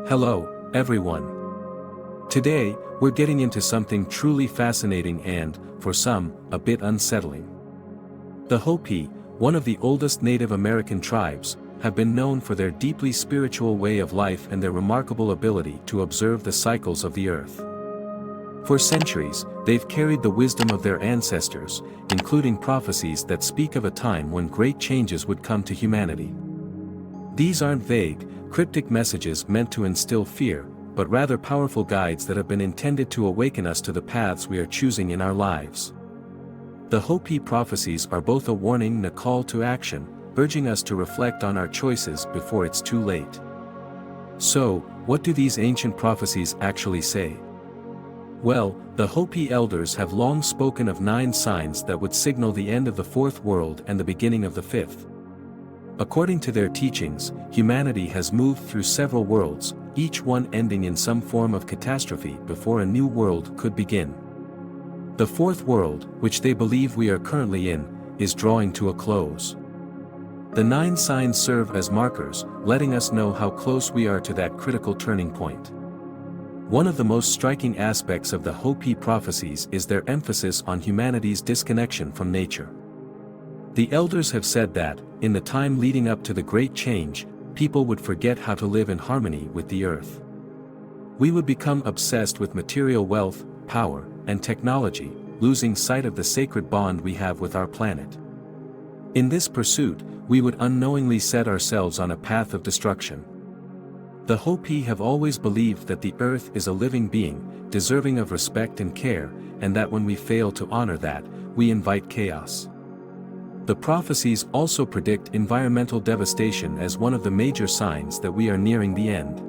Hello, everyone. Today, we're getting into something truly fascinating and, for some, a bit unsettling. The Hopi, one of the oldest Native American tribes, have been known for their deeply spiritual way of life and their remarkable ability to observe the cycles of the earth. For centuries, they've carried the wisdom of their ancestors, including prophecies that speak of a time when great changes would come to humanity. These aren't vague, cryptic messages meant to instill fear, but rather powerful guides that have been intended to awaken us to the paths we are choosing in our lives. The Hopi Prophecies are both a warning and a call to action, urging us to reflect on our choices before it's too late. So, what do these ancient prophecies actually say? Well, the Hopi elders have long spoken of 9 signs that would signal the end of the fourth world and the beginning of the fifth. According to their teachings, humanity has moved through several worlds, each one ending in some form of catastrophe before a new world could begin. The fourth world, which they believe we are currently in, is drawing to a close. The 9 signs serve as markers, letting us know how close we are to that critical turning point. One of the most striking aspects of the Hopi prophecies is their emphasis on humanity's disconnection from nature. The elders have said that, in the time leading up to the Great Change, people would forget how to live in harmony with the earth. We would become obsessed with material wealth, power, and technology, losing sight of the sacred bond we have with our planet. In this pursuit, we would unknowingly set ourselves on a path of destruction. The Hopi have always believed that the earth is a living being, deserving of respect and care, and that when we fail to honor that, we invite chaos. The prophecies also predict environmental devastation as one of the major signs that we are nearing the end.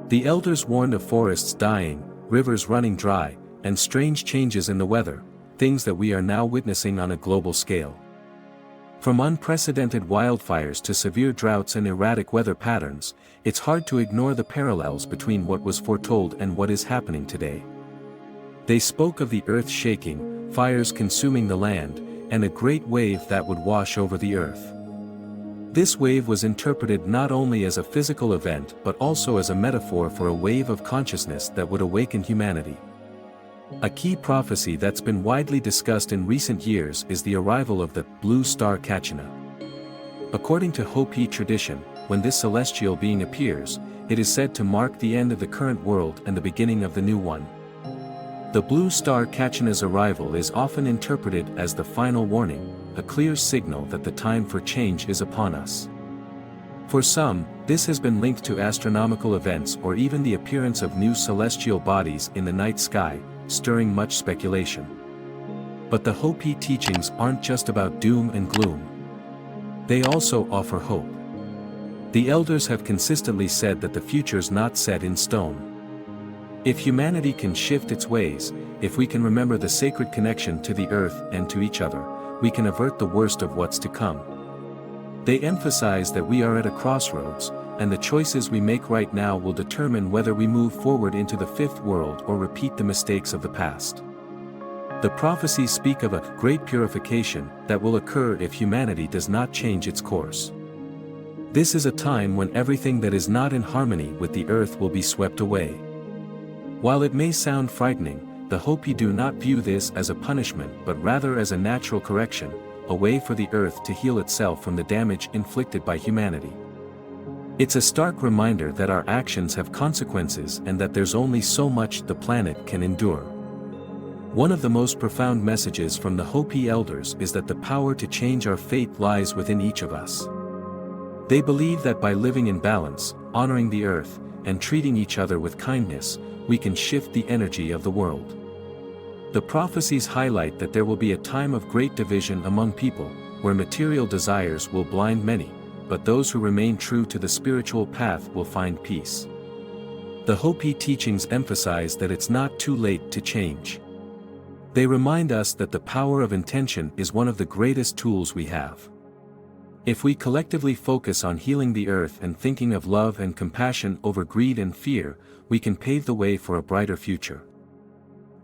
The elders warned of forests dying, rivers running dry, and strange changes in the weather, things that we are now witnessing on a global scale. From unprecedented wildfires to severe droughts and erratic weather patterns, it's hard to ignore the parallels between what was foretold and what is happening today. They spoke of the earth shaking, fires consuming the land, and a great wave that would wash over the earth. This wave was interpreted not only as a physical event but also as a metaphor for a wave of consciousness that would awaken humanity. A key prophecy that's been widely discussed in recent years is the arrival of the Blue Star Kachina. According to Hopi tradition, when this celestial being appears, it is said to mark the end of the current world and the beginning of the new one. The Blue Star Kachina's arrival is often interpreted as the final warning, a clear signal that the time for change is upon us. For some, this has been linked to astronomical events or even the appearance of new celestial bodies in the night sky, stirring much speculation. But the Hopi teachings aren't just about doom and gloom. They also offer hope. The elders have consistently said that the future's not set in stone. If humanity can shift its ways, if we can remember the sacred connection to the earth and to each other, we can avert the worst of what's to come. They emphasize that we are at a crossroads, and the choices we make right now will determine whether we move forward into the fifth world or repeat the mistakes of the past. The prophecies speak of a great purification that will occur if humanity does not change its course. This is a time when everything that is not in harmony with the earth will be swept away. While it may sound frightening, the Hopi do not view this as a punishment but rather as a natural correction, a way for the earth to heal itself from the damage inflicted by humanity. It's a stark reminder that our actions have consequences and that there's only so much the planet can endure. One of the most profound messages from the Hopi elders is that the power to change our fate lies within each of us. They believe that by living in balance, honoring the earth, and treating each other with kindness, we can shift the energy of the world. The prophecies highlight that there will be a time of great division among people, where material desires will blind many, but those who remain true to the spiritual path will find peace. The Hopi teachings emphasize that it's not too late to change. They remind us that the power of intention is one of the greatest tools we have. If we collectively focus on healing the earth and thinking of love and compassion over greed and fear, we can pave the way for a brighter future.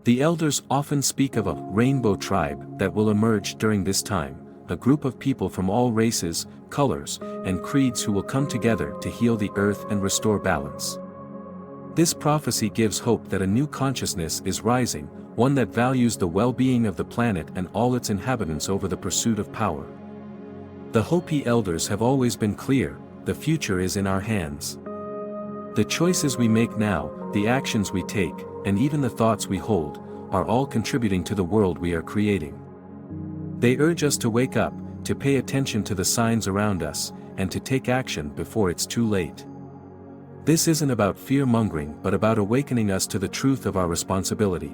The elders often speak of a rainbow tribe that will emerge during this time, a group of people from all races, colors, and creeds who will come together to heal the earth and restore balance. This prophecy gives hope that a new consciousness is rising, one that values the well-being of the planet and all its inhabitants over the pursuit of power. The Hopi elders have always been clear: the future is in our hands. The choices we make now, the actions we take, and even the thoughts we hold, are all contributing to the world we are creating. They urge us to wake up, to pay attention to the signs around us, and to take action before it's too late. This isn't about fear-mongering but about awakening us to the truth of our responsibility.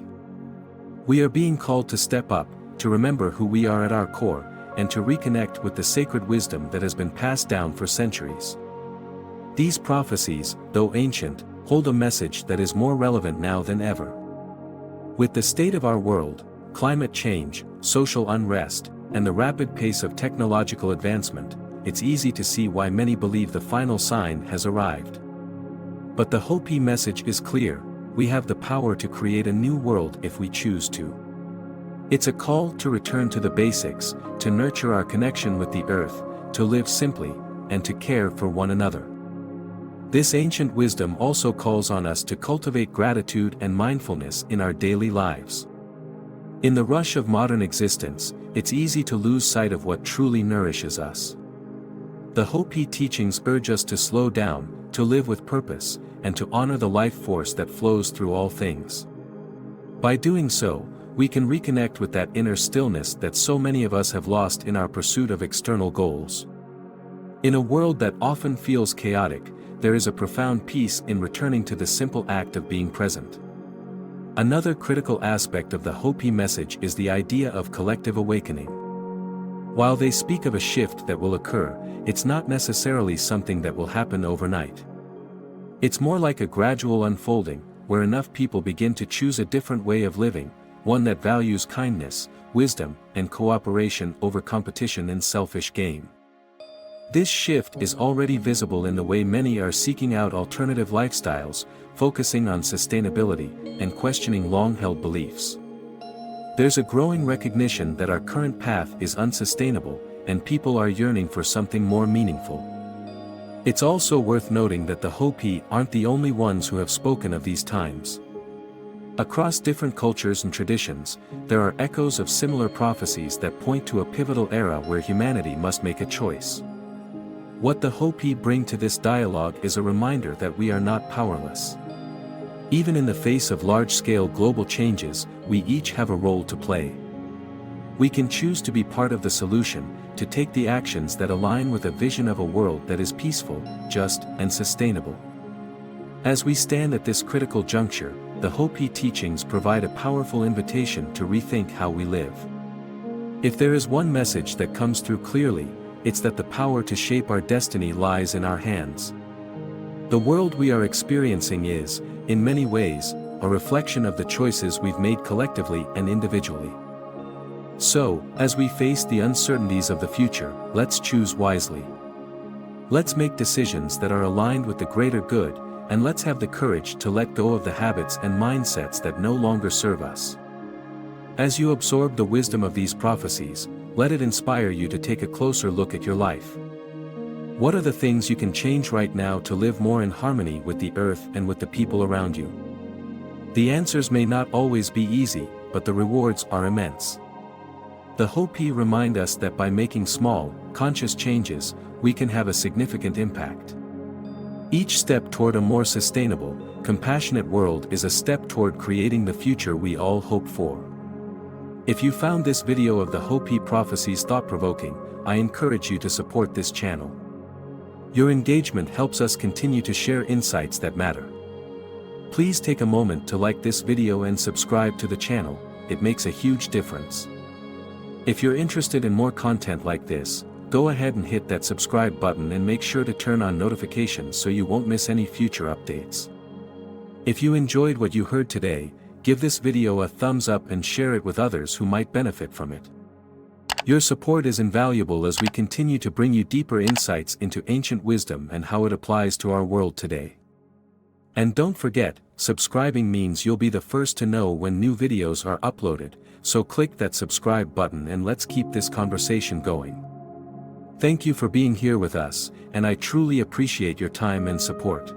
We are being called to step up, to remember who we are at our core, and to reconnect with the sacred wisdom that has been passed down for centuries. These prophecies, though ancient, hold a message that is more relevant now than ever. With the state of our world, climate change, social unrest, and the rapid pace of technological advancement, it's easy to see why many believe the final sign has arrived. But the Hopi message is clear: we have the power to create a new world if we choose to. It's a call to return to the basics, to nurture our connection with the earth, to live simply, and to care for one another. This ancient wisdom also calls on us to cultivate gratitude and mindfulness in our daily lives. In the rush of modern existence, it's easy to lose sight of what truly nourishes us. The Hopi teachings urge us to slow down, to live with purpose, and to honor the life force that flows through all things. By doing so, we can reconnect with that inner stillness that so many of us have lost in our pursuit of external goals. In a world that often feels chaotic, there is a profound peace in returning to the simple act of being present. Another critical aspect of the Hopi message is the idea of collective awakening. While they speak of a shift that will occur, it's not necessarily something that will happen overnight. It's more like a gradual unfolding, where enough people begin to choose a different way of living, one that values kindness, wisdom, and cooperation over competition and selfish gain. This shift is already visible in the way many are seeking out alternative lifestyles, focusing on sustainability, and questioning long-held beliefs. There's a growing recognition that our current path is unsustainable, and people are yearning for something more meaningful. It's also worth noting that the Hopi aren't the only ones who have spoken of these times. Across different cultures and traditions, there are echoes of similar prophecies that point to a pivotal era where humanity must make a choice. What the Hopi bring to this dialogue is a reminder that we are not powerless. Even in the face of large-scale global changes, we each have a role to play. We can choose to be part of the solution, to take the actions that align with a vision of a world that is peaceful, just, and sustainable. As we stand at this critical juncture, the Hopi teachings provide a powerful invitation to rethink how we live. If there is one message that comes through clearly, it's that the power to shape our destiny lies in our hands. The world we are experiencing is, in many ways, a reflection of the choices we've made collectively and individually. So, as we face the uncertainties of the future, let's choose wisely. Let's make decisions that are aligned with the greater good, and let's have the courage to let go of the habits and mindsets that no longer serve us. As you absorb the wisdom of these prophecies, let it inspire you to take a closer look at your life. What are the things you can change right now to live more in harmony with the earth and with the people around you? The answers may not always be easy, but the rewards are immense. The Hopi remind us that by making small, conscious changes, we can have a significant impact. Each step toward a more sustainable, compassionate world is a step toward creating the future we all hope for. If you found this video of the Hopi Prophecies thought-provoking, I encourage you to support this channel. Your engagement helps us continue to share insights that matter. Please take a moment to like this video and subscribe to the channel, it makes a huge difference. If you're interested in more content like this, go ahead and hit that subscribe button and make sure to turn on notifications so you won't miss any future updates. If you enjoyed what you heard today, give this video a thumbs up and share it with others who might benefit from it. Your support is invaluable as we continue to bring you deeper insights into ancient wisdom and how it applies to our world today. And don't forget, subscribing means you'll be the first to know when new videos are uploaded, so click that subscribe button and let's keep this conversation going. Thank you for being here with us, and I truly appreciate your time and support.